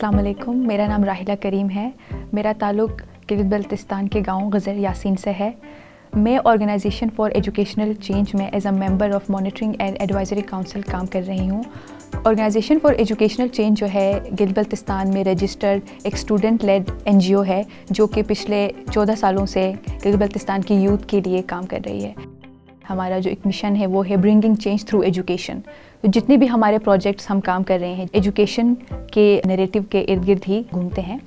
अस्सलाम वालेकुम, मेरा नाम राहिला करीम है। मेरा ताल्लुक़ गिलगित बल्तिस्तान के गांव गज़र यासीन से है। मैं ऑर्गेनाइजेशन फॉर एजुकेशनल चेंज में as a member of monitoring and advisory council काम कर रही हूँ। ऑर्गेनाइजेशन फॉर एजुकेशनल चेंज जो है गिलगित बल्तिस्तान में रजिस्टर्ड एक स्टूडेंट लेड NGO है, जो कि पिछले 14 सालों से गिलगित बल्तिस्तान की यूथ के लिए काम कर रही है। हमारा जो एक मिशन है वो है ब्रिंगिंग चेंज थ्रू एजुकेशन। तो जितने भी हमारे प्रोजेक्ट्स हम काम कर रहे हैं एजुकेशन के नैरेटिव के इर्द गिर्द ही घूमते हैं।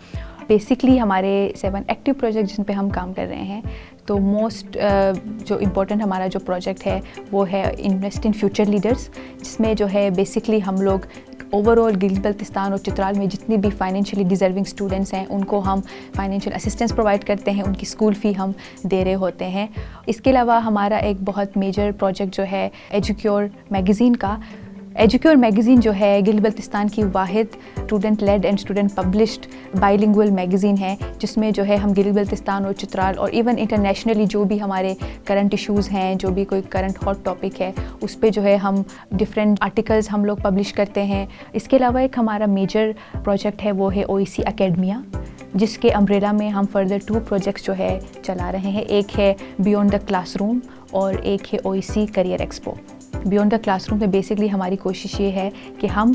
बेसिकली हमारे 7 एक्टिव प्रोजेक्ट जिन पे हम काम कर रहे हैं, तो मोस्ट जो इम्पोर्टेंट हमारा जो प्रोजेक्ट है वो है इन्वेस्ट इन फ्यूचर लीडर्स, जिसमें जो है बेसिकली हम लोग ओवरऑल गिलगित बल्तिस्तान और चित्राल में जितनी भी फाइनेंशियली डिज़र्विंग स्टूडेंट्स हैं उनको हम फाइनेंशियल असिस्टेंस प्रोवाइड करते हैं, उनकी स्कूल फ़ी हम दे रहे होते हैं। इसके अलावा हमारा एक बहुत मेजर प्रोजेक्ट जो है एजुक्योर मैगज़ीन का। एजुक्योर मैगज़ीन जो है गिलगित बल्तिस्तान की वाहिद student led and student published bilingual magazine है, जिसमें जो है हम गिलगित बल्तिस्तान और चित्राल और इवन इंटरनेशनली जो भी हमारे करंट इश्यूज़ हैं, जो भी कोई करंट हॉट टॉपिक है, उस पे जो है हम डिफरेंट आर्टिकल्स हम लोग पब्लिश करते हैं। इसके अलावा एक हमारा मेजर प्रोजेक्ट है वो है OEC एकेडमिया, जिसके अम्ब्रेला में हम फर्दर 2 प्रोजेक्ट्स जो है चला रहे हैं। एक है बियॉन्ड द क्लासरूम और एक है OEC career expo. Beyond the classroom में बेसिकली हमारी कोशिश ये है कि हम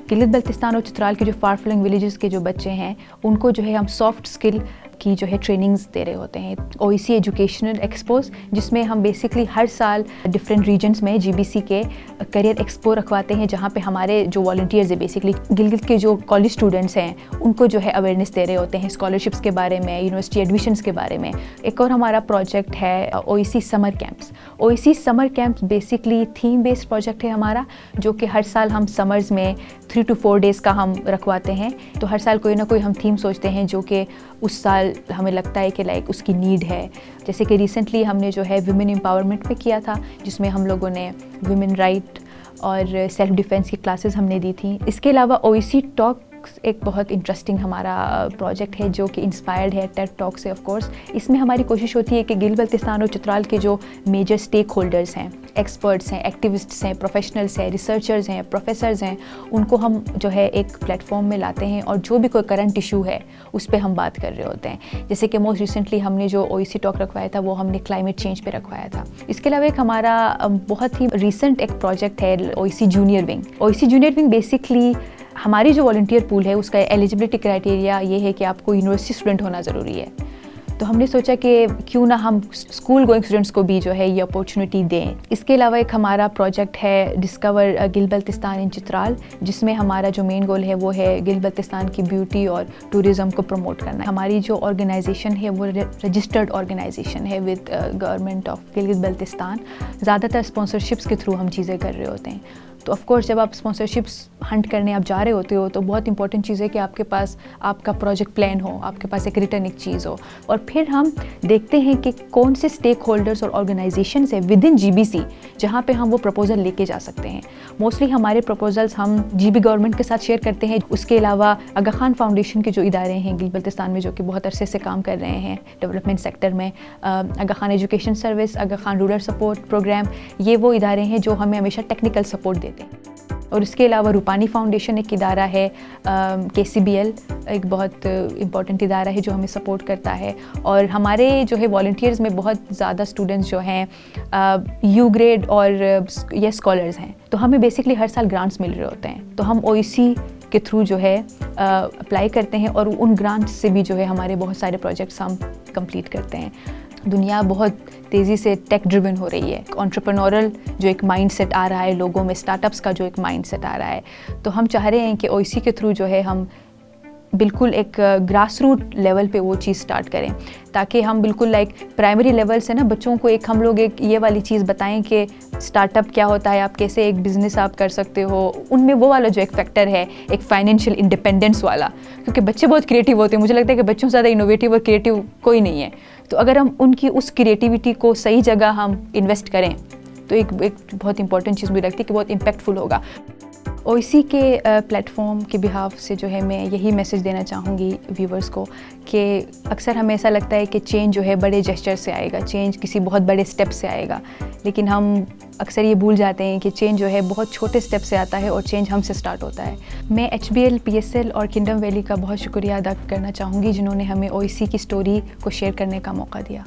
गिलगित बल्तिस्तान और चित्राल के जो फार फ्लंग विलेजेस के जो बच्चे हैं उनको जो है हम सॉफ्ट स्किल की जो है ट्रेनिंग्स दे रहे होते हैं। OEC एजुकेशनल एक्सपोज, जिसमें हम बेसिकली हर साल डिफरेंट रीजन्स में GBC के करियर एक्सपो रखवाते हैं, जहाँ पे हमारे जो वॉलंटियर्स हैं बेसिकली गिलगित के जो कॉलेज स्टूडेंट्स हैं उनको जो है अवेयरनेस दे रहे होते हैं स्कॉलरशिप्स के बारे में, यूनिवर्सिटी एडमिशन्स के बारे में। एक और हमारा प्रोजेक्ट है OEC summer camps. OEC summer camps basically theme based project है हमारा, जो कि हर साल हम समर्स में 3 to 4 डेज़ का हम रखवाते हैं। तो हर साल कोई ना कोई हम थीम सोचते हैं जो कि उस साल हमें लगता है कि लाइक उसकी नीड है। जैसे कि रिसेंटली हमने जो है विमेन एम्पावरमेंट पे किया था, जिसमें हम लोगों ने विमेन राइट और सेल्फ डिफेंस की क्लासेस हमने दी थी। इसके अलावा OEC टॉक्स एक बहुत इंटरेस्टिंग हमारा प्रोजेक्ट है जो कि इंस्पायर्ड है टेड टॉक से ऑफ कोर्स। इसमें हमारी कोशिश होती है कि गिलगित बल्तिस्तान और चित्राल के जो मेजर स्टेक होल्डर्स हैं, एक्सपर्ट्स हैं, एक्टिविस्ट्स हैं, प्रोफेशनल्स हैं, रिसर्चर्स हैं, प्रोफेसर्स हैं, उनको हम जो है एक प्लेटफॉर्म में लाते हैं और जो भी कोई करंट इशू है उस पर हम बात कर रहे होते हैं। जैसे कि मोस्ट रिसेंटली हमने जो OEC टॉक रखवाया था वो हमने क्लाइमेट चेंज पे रखवाया था। इसके अलावा एक हमारा बहुत ही रिसेंट एक प्रोजेक्ट है OEC junior wing. OEC junior wing basically हमारी जो वॉलंटियर पूल है उसका एलिजिबिलिटी क्राइटेरिया ये है कि आपको यूनिवर्सिटी स्टूडेंट होना ज़रूरी है। तो हमने सोचा कि क्यों ना हम स्कूल गोइंग स्टूडेंट्स को भी जो है ये अपॉर्चुनिटी दें। इसके अलावा एक हमारा प्रोजेक्ट है डिस्कवर गिलगित बल्तिस्तान इन चित्राल, जिसमें हमारा जो मेन गोल है वो है गिलगित बल्तिस्तान की ब्यूटी और टूरिज़्म को प्रमोट करना। हमारी जो ऑर्गेनाइजेशन है वो रजिस्टर्ड ऑर्गेनाइजेशन है with government of Gilgit Baltistan. ज़्यादातर स्पॉन्सरशिप्स के थ्रू हम चीज़ें कर रहे होते हैं। तो ऑफ़ कोर्स जब आप स्पॉन्सरशिप्स हंट करने आप जा रहे होते हो तो बहुत इंपॉर्टेंट चीज़ है कि आपके पास आपका प्रोजेक्ट प्लान हो, आपके पास एक रिटर्न एक चीज़ हो। और फिर हम देखते हैं कि कौन से स्टेक होल्डर्स और ऑर्गेनाइजेशंस है विद इन GBC जहाँ पे हम वो प्रपोजल लेके जा सकते हैं। मोस्टली हमारे प्रपोजल्स हम GB गवर्नमेंट के साथ शेयर करते हैं। उसके अलावा आगा खान फाउंडेशन के जो इदारे हैं गिलगित बल्तिस्तान में जो कि बहुत अरसे से काम कर रहे हैं डेवलपमेंट सेक्टर में, आगा खान एजुकेशन सर्विस, आगा खान रूरल सपोर्ट प्रोग्राम, ये वो इदारे हैं जो हमें हमेशा टेक्निकल सपोर्ट देते हैं। और इसके अलावा रूपानी फाउंडेशन एक इदारा है, KCBL एक बहुत इम्पॉर्टेंट इदारा है जो हमें सपोर्ट करता है। और हमारे जो है वॉलंटियर्स में बहुत ज़्यादा स्टूडेंट्स जो हैं U ग्रेड और ये स्कॉलर्स हैं, तो हमें बेसिकली हर साल ग्रांट्स मिल रहे होते हैं। तो हम OEC के थ्रू जो है अप्लाई करते हैं और उन ग्रांट्स से भी जो है हमारे बहुत सारे प्रोजेक्ट्स हम कंप्लीट करते हैं। दुनिया बहुत तेज़ी से टेक ड्रिवन हो रही है, एंटरप्रेन्योरल जो एक माइंडसेट आ रहा है लोगों में, स्टार्टअप्स का जो एक माइंडसेट आ रहा है, तो हम चाह रहे हैं कि OEC के थ्रू जो है हम बिल्कुल एक ग्रास रूट लेवल पे वो चीज़ स्टार्ट करें, ताकि हम बिल्कुल लाइक प्राइमरी लेवल से ना बच्चों को एक हम लोग एक ये वाली चीज़ बताएं कि स्टार्टअप क्या होता है, आप कैसे एक बिज़नेस आप कर सकते हो। उनमें वो वाला जो एक फैक्टर है एक फाइनेंशियल इंडिपेंडेंस वाला, क्योंकि बच्चे बहुत क्रिएटिव होते हैं, मुझे लगता है कि बच्चों से ज़्यादा इनोवेटिव और क्रिएटिव कोई नहीं है। तो अगर हम उनकी उस क्रिएटिविटी को सही जगह हम इन्वेस्ट करें तो एक बहुत इंपॉर्टेंट चीज़ मुझे लगती है कि बहुत इम्पैक्टफुल होगा। OEC के प्लेटफॉर्म के बिहाफ से जो है मैं यही मैसेज देना चाहूँगी व्यूवर्स को कि अक्सर हमें ऐसा लगता है कि चेंज जो है बड़े जेस्चर से आएगा, चेंज किसी बहुत बड़े स्टेप से आएगा, لیکن ہم اکثر یہ بھول جاتے ہیں کہ چینج جو ہے بہت چھوٹے اسٹیپ سے آتا ہے اور چینج ہم سے سٹارٹ ہوتا ہے. میں HBL, PSL اور کنگڈم ویلی کا بہت شکریہ ادا کرنا چاہوں گی جنہوں نے ہمیں OEC کی سٹوری کو شیئر کرنے کا موقع دیا.